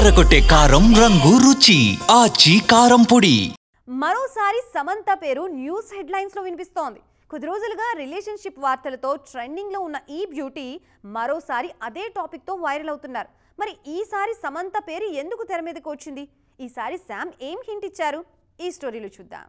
అదరగొట్టే కారం రంగు రుచి ఆచి కారం పొడి. మరోసారి సమంత పేరు న్యూస్ హెడ్లైన్స్ లో వినిపిస్తోంది. కొద్ది రోజులుగా రిలేషన్షిప్ వార్తలతో ట్రెండింగ్ లో ఉన్న ఈ బ్యూటీ మరోసారి అదే టాపిక్ తో వైరల్ అవుతున్నారు. మరి ఈసారి సమంత పేరు ఎందుకు తెర మీదకి వచ్చింది? ఈసారి శామ్ ఏం హింట్ ఇచ్చారు? ఈ స్టోరీలో చూద్దాం.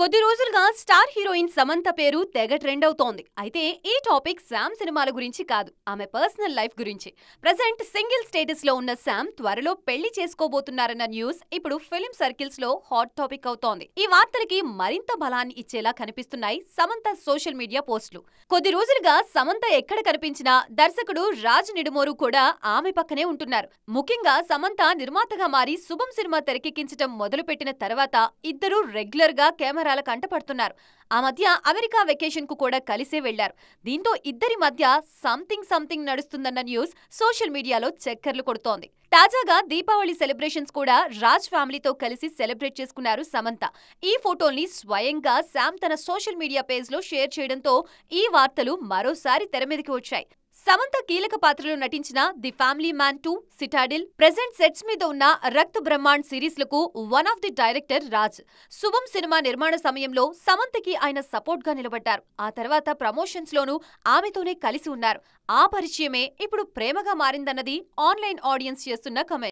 కొద్ది రోజులుగా స్టార్ హీరోయిన్ సమంత పేరు తెగ ట్రెండ్ అవుతోంది. అయితే ఈ టాపిక్ శామ్ సినిమాల గురించి కాదు, ఆమె పర్సనల్ లైఫ్ గురించి. ప్రెజెంట్ సింగిల్ స్టేటస్ లో ఉన్న శామ్ త్వరలో పెళ్లి చేసుకోబోతున్నారన్న న్యూస్ ఇప్పుడు ఫిలిం సర్కిల్స్ లో హాట్ టాపిక్ అవుతోంది. ఈ వార్తలకి మరింత బలాన్ని ఇచ్చేలా కనిపిస్తున్నాయి సమంత సోషల్ మీడియా పోస్టులు. కొద్ది రోజులుగా సమంత ఎక్కడ కనిపించినా దర్శకుడు రాజ్ నిడుమోరు కూడా ఆమె పక్కనే ఉంటున్నారు. ముఖ్యంగా సమంత నిర్మాతగా మారి శుభం సినిమా తెరకెక్కించడం మొదలుపెట్టిన తర్వాత ఇద్దరు రెగ్యులర్ గా కెమెరాల కంటపడుతున్నారు. ఆ మధ్య అమెరికా వెకేషన్ కు కూడా కలిసే వెళ్లారు. దీంతో ఇద్దరి మధ్య సంథింగ్ నడుస్తుందన్న న్యూస్ సోషల్ మీడియాలో చక్కర్లు కొడుతోంది. తాజాగా దీపావళి సెలబ్రేషన్స్ కూడా రాజ్ ఫ్యామిలీతో కలిసి సెలబ్రేట్ చేసుకున్నారు సమంత. ఈ ఫోటోల్ని స్వయంగా శామ్ తన సోషల్ మీడియా పేజ్ లో షేర్ చేయడంతో ఈ వార్తలు మరోసారి తెర మీదకి వచ్చాయి. సమంత కీలక పాత్రలో నటించిన the family man 2, Citadel, present sets మీద ఉన్న రక్త్ బ్రహ్మాండ్ సిరీస్లకు one of the director Raj. Subham సినిమా నిర్మాణ సమయంలో సమంతకి ఆయన సపోర్ట్ గా నిలబడ్డారు. ఆ తర్వాత ప్రమోషన్స్ లోనూ ఆమెతోనే కలిసి ఉన్నారు. ఆ పరిచయమే ఇప్పుడు ప్రేమగా మారిందన్నది ఆన్లైన్ ఆడియన్స్ చేస్తున్న కమెంట్.